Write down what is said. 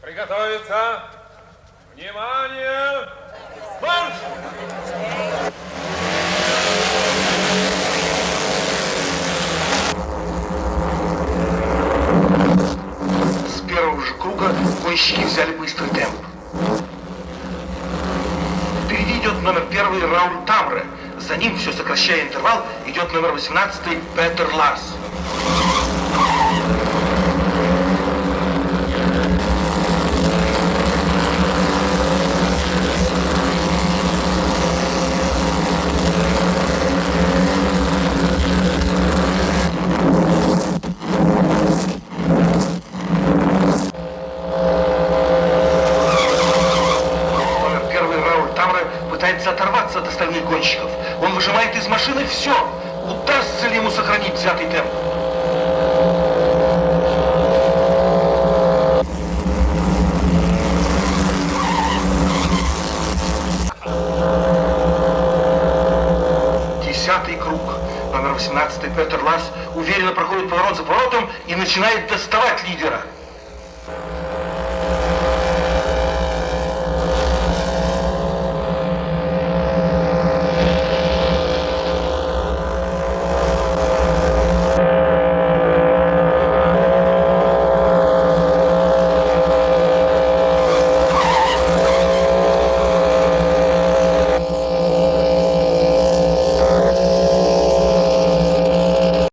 Приготовиться. Внимание! Марш! С первого же круга гонщики взяли быстрый темп. Впереди идет номер 1 Рауль Тамре. За ним, все сокращая интервал, идет номер 18 Петер Ларс. Пытается оторваться от остальных гонщиков. Он выжимает из машины все. Удастся ли ему сохранить взятый темп? Десятый круг. Номер 18 Петер Ларс уверенно проходит поворот за поворотом и начинает доставать лидера.